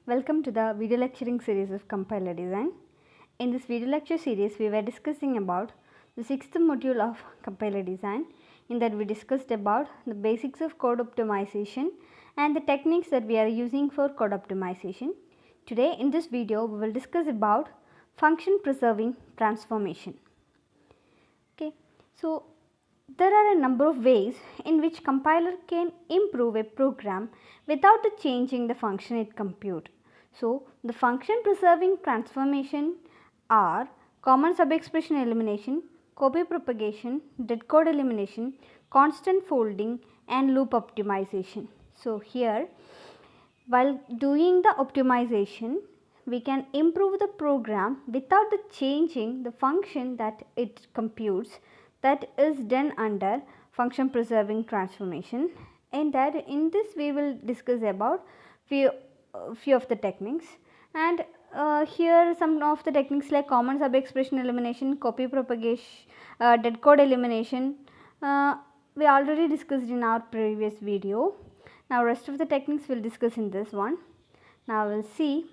Welcome to the video lecturing series of compiler design. In this video lecture series, we were discussing about the sixth module of compiler design. In that we discussed about the basics of code optimization and the techniques that we are using for code optimization. Today in this video, we will discuss about function preserving transformation. Okay, so there are a number of ways in which compiler can improve a program without changing the function it computes. So, the function preserving transformation are common subexpression elimination, copy propagation, dead code elimination, constant folding and loop optimization. So, here while doing the optimization, we can improve the program without changing the function that it computes. That is done under function preserving transformation, and that in this we will discuss about few of the techniques, and here some of the techniques like common subexpression elimination, copy propagation, dead code elimination we already discussed in our previous video. Now rest of the techniques we will discuss in this one. Now we will see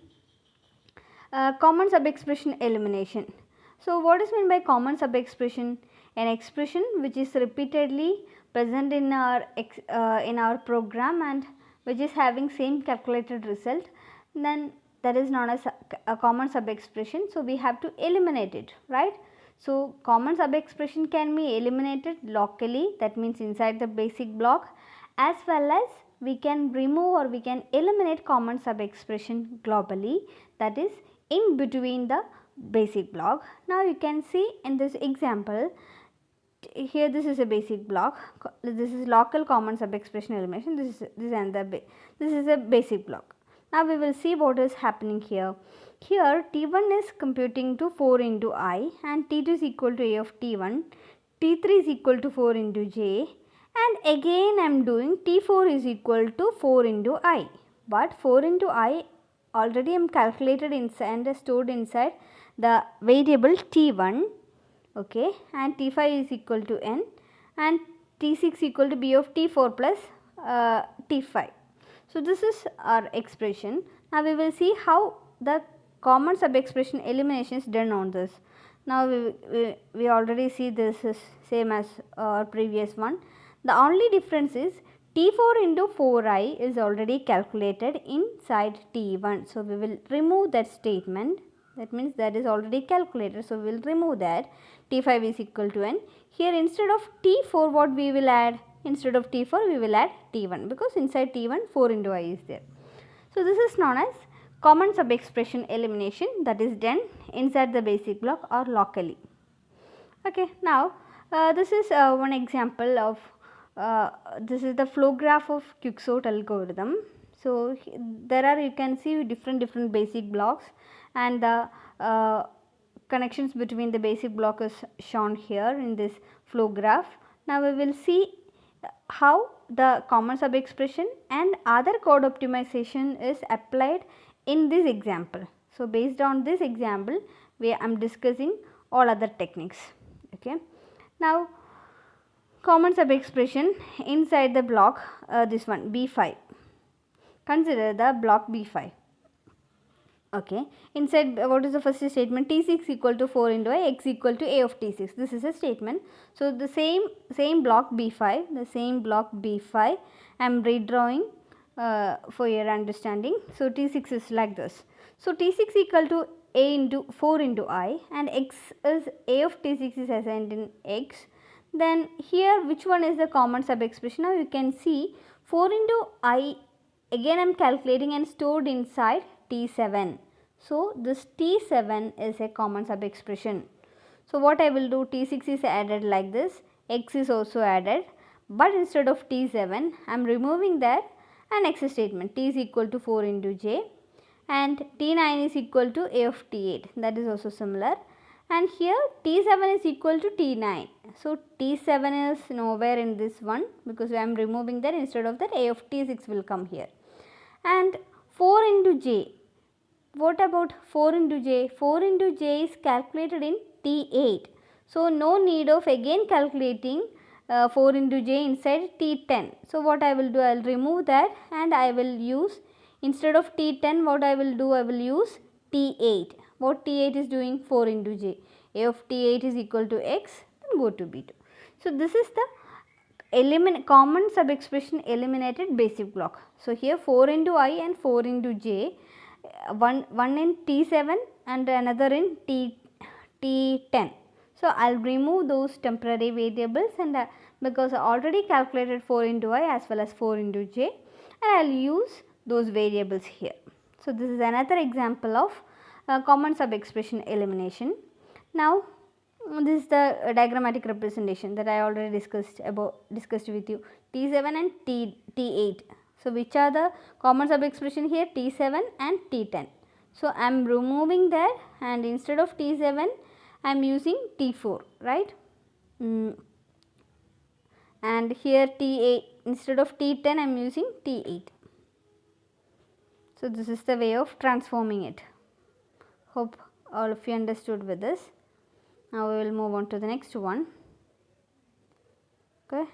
common subexpression elimination. So what is meant by common subexpression? An expression which is repeatedly present in our program and which is having same calculated result, then that is known as a common subexpression. So we have to eliminate it, right? So common subexpression can be eliminated locally, that means inside the basic block, as well as we can remove or we can eliminate common subexpression globally, that is in between the basic block. Now you can see in this example, here this is a basic block, this is local common subexpression elimination, this is a basic block. Now we will see what is happening here. Here T1 is computing to 4 into I and T2 is equal to A of T1, T3 is equal to 4 into J, and again I am doing T4 is equal to 4 into I, but 4 into I already I am calculated inside and stored inside the variable T1, okay, and T5 is equal to N and T6 equal to B of T4 plus T5. So this is our expression. Now we will see how the common subexpression elimination is done on this. Now we already see this is same as our previous one. The only difference is T4 into 4i is already calculated inside T1. So we will remove that statement. That means that is already calculated. So we will remove that. T5 is equal to N. Here instead of T4 what we will add? Instead of T4 we will add T1, because inside T1 4 into I is there. So this is known as common subexpression elimination, that is done inside the basic block or locally. Okay, now this is one example of this is the flow graph of Quicksort algorithm. So there are, you can see different basic blocks, and the connections between the basic block is shown here in this flow graph. Now we will see how the common subexpression and other code optimization is applied in this example. So based on this example, I am discussing all other techniques. Okay. Now common subexpression inside the block, this one B5. Consider the block B5. Okay, inside what is the first statement? T6 equal to 4 into I, x equal to A of T6. This is a statement. So the same block B5, the same block B5 I am redrawing for your understanding. So T6 is like this. So T6 equal to A into 4 into I, and x is A of T6 is assigned in x. Then here which one is the common subexpression? Now you can see 4 into I, again I am calculating and stored inside T7. So this T7 is a common subexpression. So what I will do, T6 is added like this, x is also added, but instead of T7 I am removing that and x statement. T is equal to 4 into J, and T9 is equal to A of T8, that is also similar, and here T7 is equal to T9. So T7 is nowhere in this one, because I am removing that. Instead of that A of T6 will come here. And 4 into J, what about 4 into J? 4 into J is calculated in T8. So no need of again calculating 4 into J inside T10. So what I will do, I will remove that and I will use instead of T10 what I will do, I will use T8. What T8 is doing? 4 into j. A of T8 is equal to x, then go to B2. So this is the common sub expression eliminated basic block. So here 4 into I and 4 into j, one in T7 and another in T10. So I will remove those temporary variables, and because I already calculated 4 into I as well as 4 into j, and I will use those variables here. So this is another example of common sub expression elimination. Now this is the diagrammatic representation that I already discussed with you, T7 and T8. So which are the common sub expression here? T7 and T10. So I am removing that, and instead of T7 I am using T4, right? And here T8, instead of T10 I am using T8. So this is the way of transforming it. Hope all of you understood with this. Now we will move on to the next one. Okay.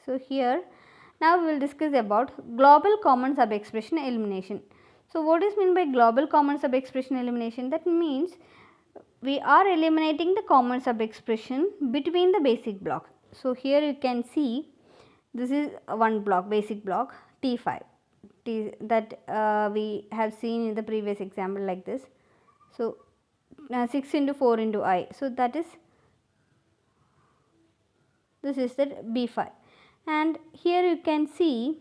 So here now we will discuss about global common sub expression elimination. So what is meant by global common sub expression elimination? That means we are eliminating the common sub expression between the basic block. So here you can see this is one block, basic block T5 that we have seen in the previous example like this. So 6 into 4 into I. So that is, this is the B5, and here you can see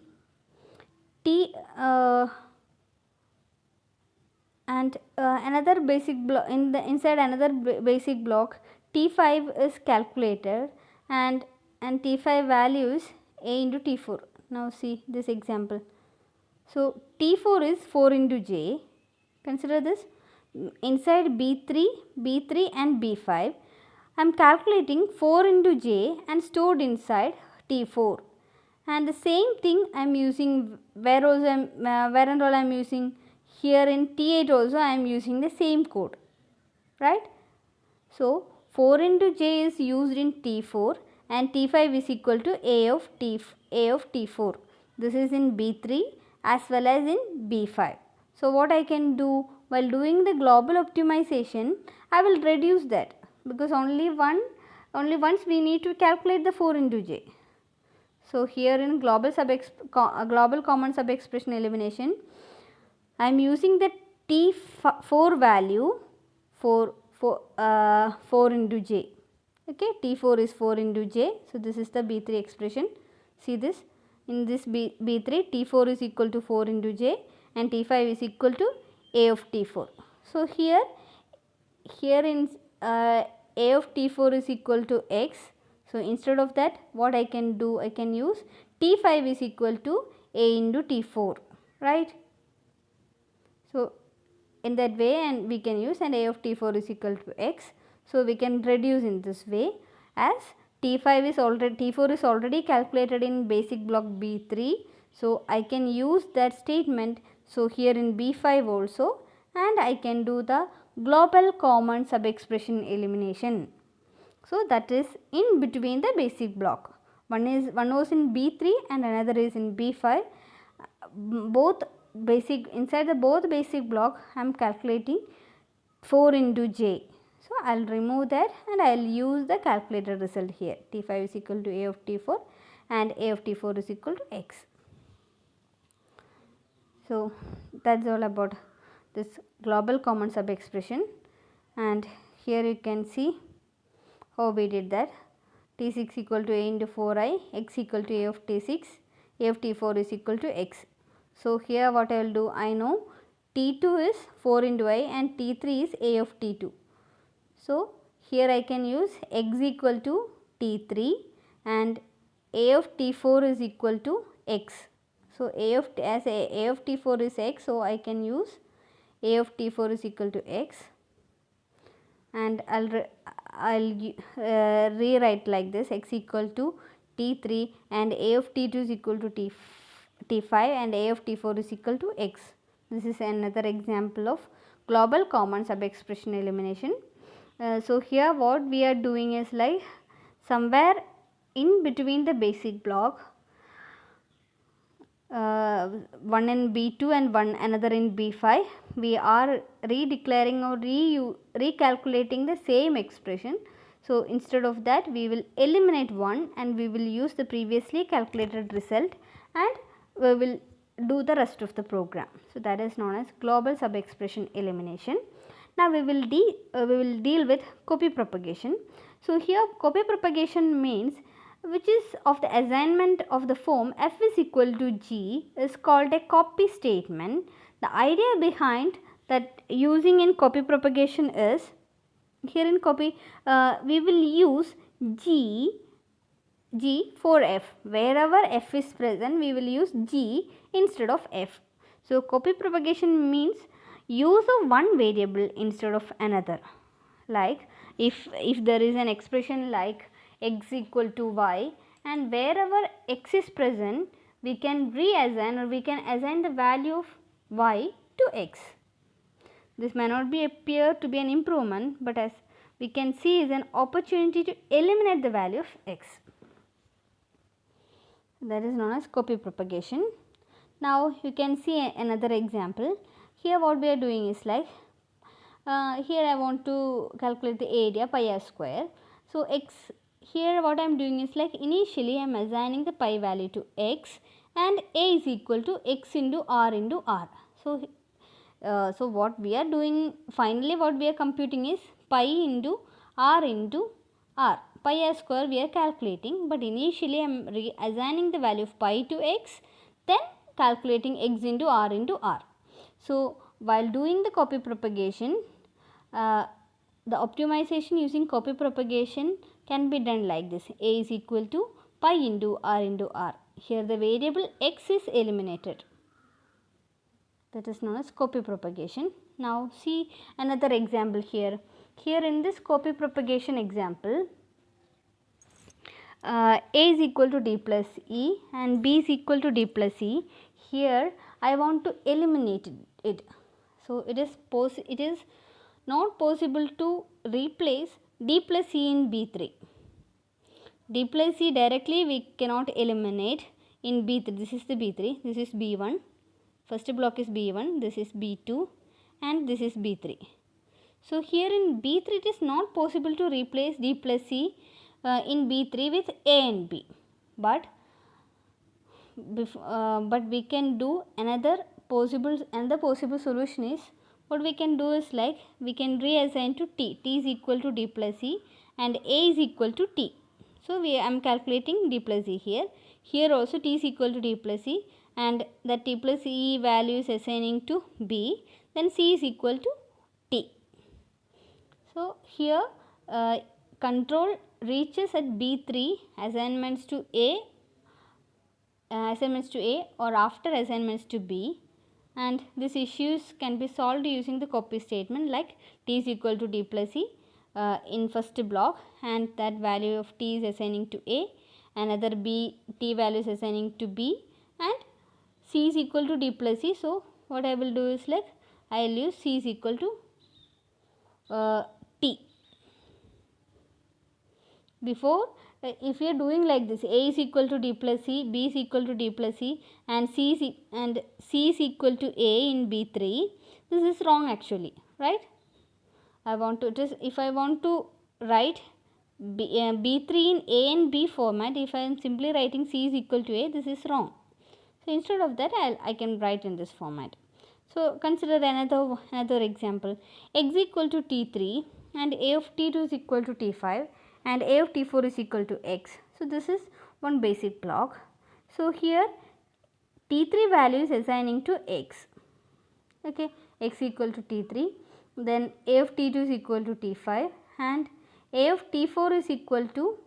another basic block inside another basic block T5 is calculated, and T5 values A into T4. Now see this example. So T4 is 4 into j. Consider this. Inside B3 and B5 I am calculating 4 into j and stored inside T4, and the same thing I am using where and all I am using here in T8 also I am using the same code, right? So 4 into j is used in T4 and T5 is equal to A of T4. This is in B3 as well as in B5. So what I can do while doing the global optimization, I will reduce that, because only once we need to calculate the 4 into j. So here in global common sub expression elimination, I am using the T4 value for 4 into j. Okay, T4 is 4 into j. So this is the B3 expression. See this, in this B3 T4 is equal to 4 into j and T5 is equal to A of T4. So here in A of T4 is equal to x. So instead of that what I can do, I can use T5 is equal to A into T4, right? So in that way, and we can use, and A of T4 is equal to x. So we can reduce in this way, as T4 is already calculated in basic block B3. So I can use that statement. So here in B5 also, and I can do the global common sub expression elimination. So that is in between the basic block. One was in B3 and another is in B5. Both basic, inside the both basic block I am calculating 4 into j. So I will remove that and I will use the calculated result here. T5 is equal to A of T4 and A of T4 is equal to x. So that is all about this global common sub expression, and here you can see how we did that. T6 equal to A into 4i, x equal to A of T6, A of T4 is equal to x. So here what I will do, I know T2 is 4 into I and T3 is A of T2. So here I can use x equal to T3 and A of T4 is equal to x. So A of T4 is x, so I can use A of T4 is equal to x, and I'll rewrite like this: x equal to T3 and A of T2 is equal to T5 and A of T4 is equal to x. This is another example of global common sub expression elimination. So here what we are doing is, like, somewhere in between the basic block one in B2 and one another in B5, we are redeclaring or recalculating the same expression. So, instead of that we will eliminate one and we will use the previously calculated result and we will do the rest of the program. So, that is known as global sub-expression elimination. Now, we will deal with copy propagation. So, here copy propagation means which is of the assignment of the form f is equal to g is called a copy statement. The idea behind that using in copy propagation is, here in copy we will use g for f. Wherever f is present we will use g instead of f. So, copy propagation means use of one variable instead of another. Like if there is an expression like x equal to y and wherever x is present we can reassign or we can assign the value of y to x. This may not appear to be an improvement, but as we can see is an opportunity to eliminate the value of x. That is known as copy propagation. Now, you can see another example. Here what we are doing is like, here I want to calculate the area pi r square. So, x, here what I am doing is like initially I am assigning the pi value to x and a is equal to x into r into r. So, so what we are doing finally, what we are computing is pi into r into r. Pi r square we are calculating, but initially I am assigning the value of pi to x, then calculating x into r into r. So, while doing the copy propagation, the optimization using copy propagation can be done like this: a is equal to pi into r. Here the variable x is eliminated. That is known as copy propagation. Now, see another example here. Here in this copy propagation example, a is equal to d plus e and b is equal to d plus e. Here I want to eliminate it. So, it is not possible to replace d plus e in B3. D plus e directly we cannot eliminate in B3. This is the B3, this is B1. First block is B1, this is B2 and this is B3. So, here in B3 it is not possible to replace d plus e in B3 with a and b, but we can do another possible solution is, what we can do is like we can reassign to t is equal to d plus e and a is equal to t. So, I am calculating d plus e here. Here also t is equal to d plus e and the t plus e value is assigning to b, then c is equal to t. So, here control reaches at B3 assignments to A or after assignments to B, and these issues can be solved using the copy statement like t is equal to d plus e in first block and that value of t is assigning to A, another t value is assigning to B and c is equal to d plus e. So, what I will do is like I will use c is equal to t. Before, if we are doing like this, a is equal to d plus c, b is equal to d plus c and c is equal to a in B3, this is wrong actually, right? If I want to write B3 in a and b format, if I am simply writing c is equal to a, this is wrong. So, instead of that I can write in this format. So, consider another example, x equal to t3 and a of t2 is equal to t5 and a of t4 is equal to x. So, this is one basic block. So, here t3 value is assigning to x, okay, x equal to t3, then a of t2 is equal to t5 and a of t4 is equal to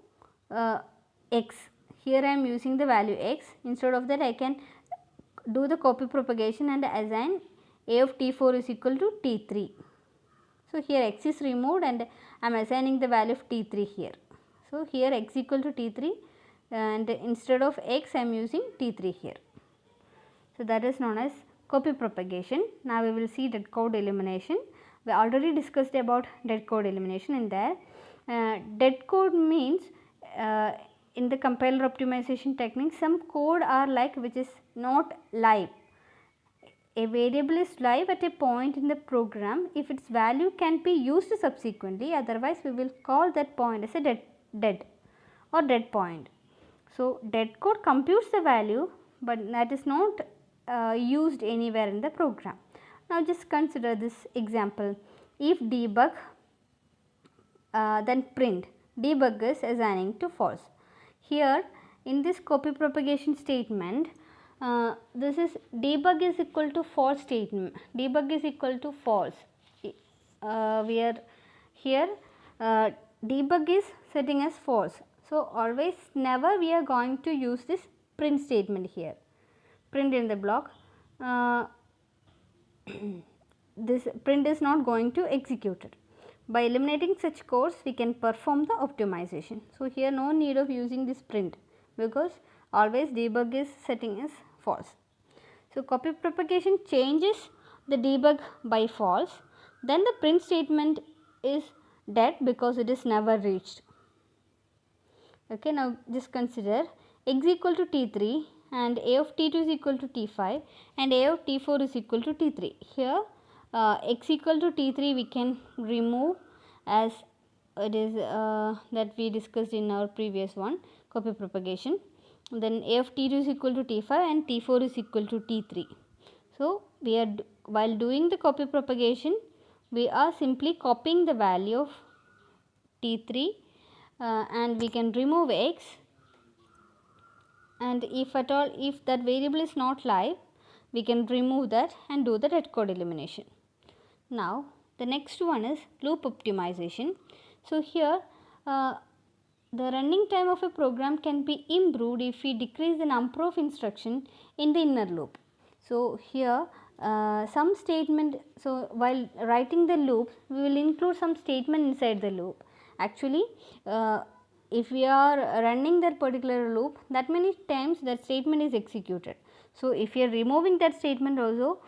x. Here I am using the value x. Instead of that I can do the copy propagation and assign a of t4 is equal to t3. So, here x is removed and I am assigning the value of t3 here. So, here x equal to t3 and instead of x I am using t3 here. So, that is known as copy propagation. Now, we will see dead code elimination. We already discussed about dead code elimination in there. Dead code means in the compiler optimization technique, some code are like which is not live. A variable is live at a point in the program if its value can be used subsequently, otherwise we will call that point as a dead or dead point. So, dead code computes the value, but that is not used anywhere in the program. Now, just consider this example. If debug then print, debug is assigning to false. Here in this copy propagation statement, this is debug is equal to false statement, debug is equal to false. We are here debug is setting as false. So, always never we are going to use this print statement here, print in the block. This print is not going to execute it. By eliminating such codes, we can perform the optimization. So, here no need of using this print because always debug is setting as false. So, copy propagation changes the debug by false, then the print statement is dead because it is never reached. Okay, now just consider x equal to T3 and a of T2 is equal to T5 and a of T4 is equal to T3. Here x equal to T3 we can remove as it is that we discussed in our previous one, copy propagation. Then a of T2 is equal to T5 and T4 is equal to T3. So, we are while doing the copy propagation, we are simply copying the value of T3 and we can remove x, and if at all if that variable is not live, we can remove that and do the dead code elimination. Now, the next one is loop optimization. So, here the running time of a program can be improved if we decrease the number of instructions in the inner loop. So, here some statement, so while writing the loop, we will include some statement inside the loop. Actually, if we are running that particular loop, that many times that statement is executed. So, if you are removing that statement also,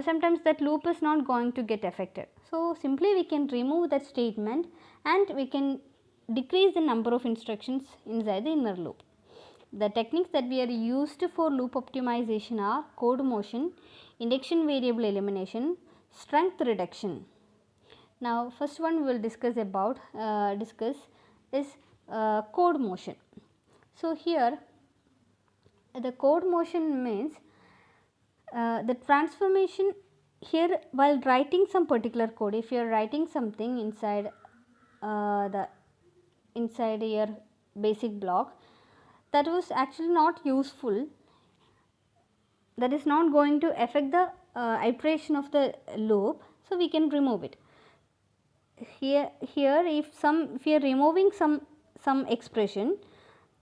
sometimes that loop is not going to get affected. So, simply we can remove that statement and we can decrease the number of instructions inside the inner loop. The techniques that we are used for loop optimization are code motion, index variable elimination, strength reduction. Now, first one we will discuss about is code motion. So, here the code motion means the transformation here while writing some particular code. If you are writing something inside your basic block that was actually not useful, that is not going to affect the iteration of the loop, so we can remove it. Here if you are removing some expression,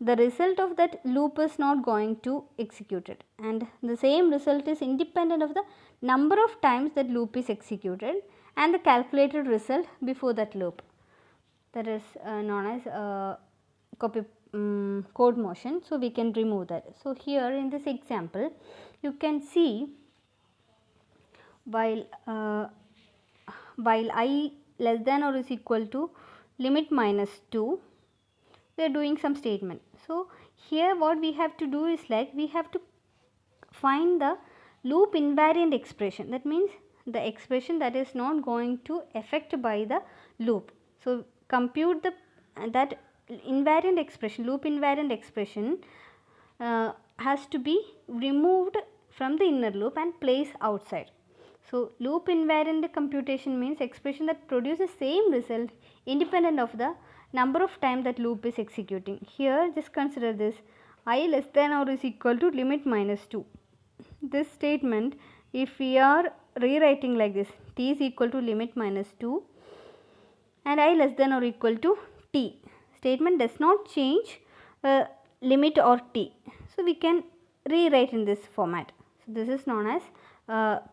the result of that loop is not going to execute it, and the same result is independent of the number of times that loop is executed and the calculated result before that loop, that is known as code motion. So, we can remove that. So, here in this example you can see while I less than or is equal to limit minus 2, we are doing some statement. So, here what we have to do is like we have to find the loop invariant expression, that means the expression that is not going to affect by the loop. So, compute the that invariant expression, loop invariant expression has to be removed from the inner loop and placed outside. So, loop invariant computation means expression that produces same result independent of the number of time that loop is executing. Here just consider this I less than or is equal to limit minus 2. This statement, if we are rewriting like this, t is equal to limit minus 2 and I less than or equal to t, statement does not change limit or t. So, we can rewrite in this format. So, this is known as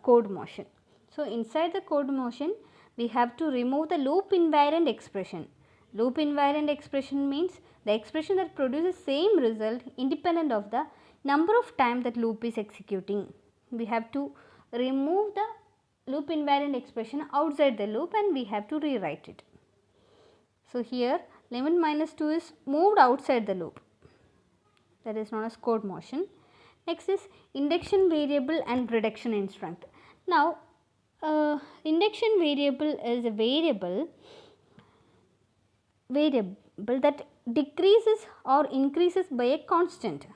code motion. So, inside the code motion we have to remove the loop invariant expression. Loop invariant expression means the expression that produces same result independent of the number of time that loop is executing. We have to remove the loop invariant expression outside the loop and we have to rewrite it. So, here limit minus 2 is moved outside the loop. that is known as chord motion. Next is induction variable and reduction in strength. Now induction variable is a variable that decreases or increases by a constant.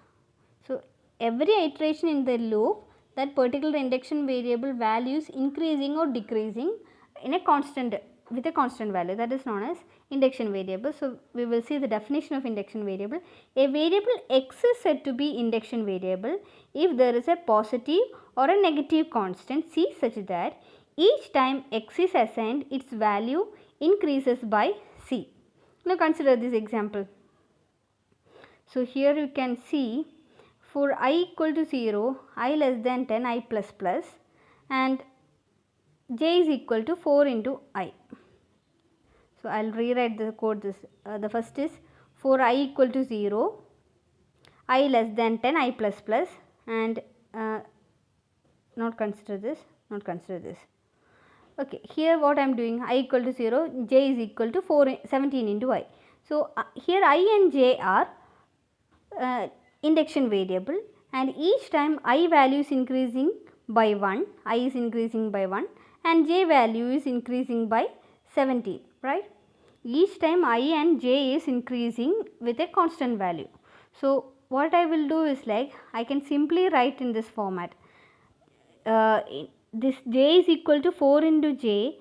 So every iteration in the loop, that particular induction variable value is increasing or decreasing in a constant, with a constant value, that is known as induction variable. So we will see the definition of induction variable. A variable x is said to be induction variable if there is a positive or a negative constant c such that each time x is assigned, its value increases by c. Now consider this example. So here you can see, for I equal to 0, I less than 10, I plus plus, and j is equal to 4 into I. So I will rewrite the code. This the first is for I equal to 0, I less than 10, I plus plus, and not consider this. Okay, here what I am doing, I equal to 0, j is equal to 17 into I. So here I and j are induction variable, and each time I value is increasing by 1, I is increasing by 1, and j value is increasing by 17, right. Each time I and j is increasing with a constant value. So what I will do is, like, I can simply write in this format. This j is equal to 4 into j,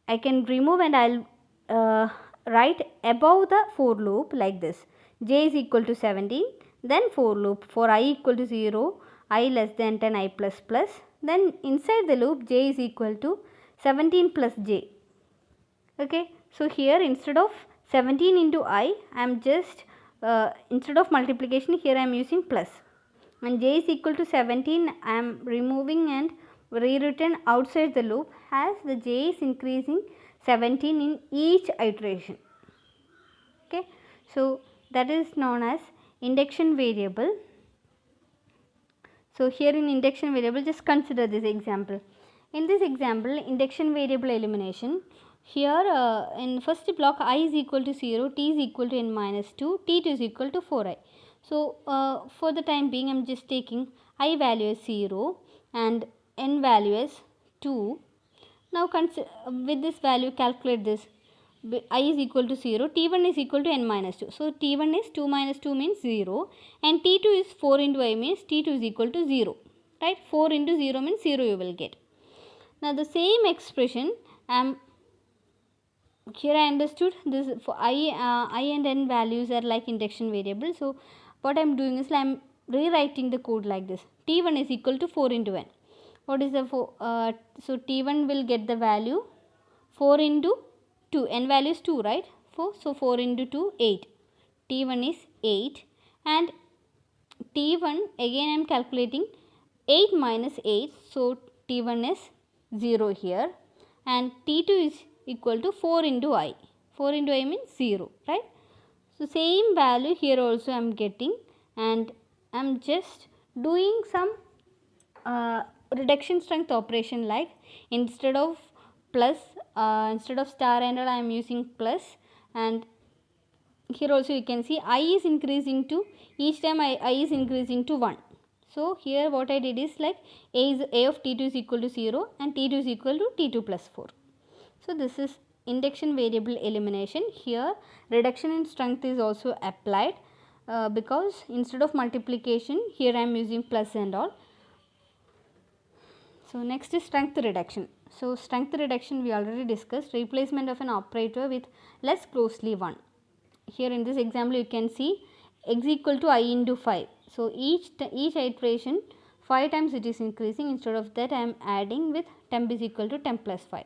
I can remove and I will write above the for loop like this. J is equal to 17, then for loop, for I equal to 0, I less than 10, I plus plus, then inside the loop j is equal to 17 plus j. Okay. So here instead of 17 into I am just instead of multiplication, here I am using plus, and j is equal to 17 I am removing and rewritten outside the loop as the j is increasing 17 in each iteration. Okay. So that is known as induction variable. So here in induction variable, just consider this example. In this example, induction variable elimination, here in first block I is equal to 0, t is equal to n minus 2, t2 is equal to 4i. So for the time being I am just taking I value as 0 and n value as 2. Now with this value calculate this. I is equal to 0, t1 is equal to n minus 2. So t1 is 2 minus 2 means 0, and t2 is 4 into I means t2 is equal to 0, right. 4 into 0 means 0 you will get. Now the same expression here I understood this for I and n values are like induction variable. So what I am doing is I am rewriting the code like this. T1 is equal to 4 into n. What is the so T1 will get the value 4 into 2, n value is 2, right. So 4 into 2, 8. T1 is 8, and T1 again I am calculating 8 minus 8. So T1 is 0 here, and T2 is equal to 4 into I. 4 into I means 0, right. So same value here also I am getting, and I am just doing some reduction strength operation, like instead of plus, instead of star and all I am using plus, and here also you can see I is increasing to, each time I is increasing to 1. So here what I did is, like, a of t2 is equal to 0 and t2 is equal to t2 plus 4. So this is induction variable elimination. Here reduction in strength is also applied because instead of multiplication here I am using plus and all. So next is strength reduction. So strength reduction we already discussed, replacement of an operator with less closely one. Here in this example you can see x equal to I into 5. So each iteration 5 times it is increasing, instead of that I am adding with temp is equal to temp plus 5.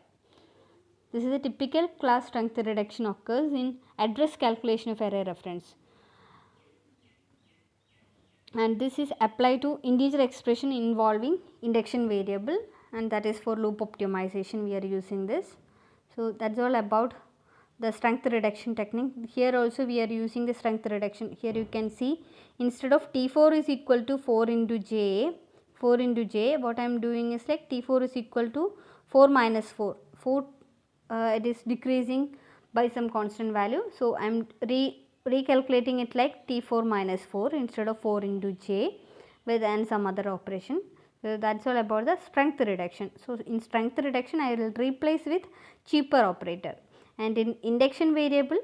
This is a typical class strength reduction occurs in address calculation of array reference, and this is applied to integer expression involving induction variable, and that is for loop optimization we are using this. So that's all about the strength reduction technique. Here also we are using the strength reduction. Here you can see instead of T4 is equal to 4 into j, what I am doing is, like, T4 is equal to 4 minus 4, it is decreasing by some constant value. So I am recalculating it like T4 minus 4 instead of 4 into J with and some other operation. So that's all about the strength reduction. So in strength reduction I will replace with cheaper operator, and in induction variable,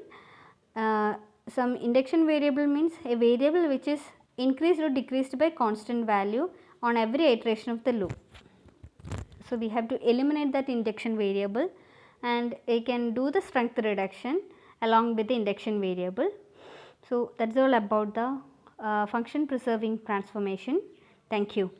some induction variable means a variable which is increased or decreased by constant value on every iteration of the loop. So we have to eliminate that induction variable, and we can do the strength reduction along with the induction variable. So that's all about the function preserving transformation. Thank you.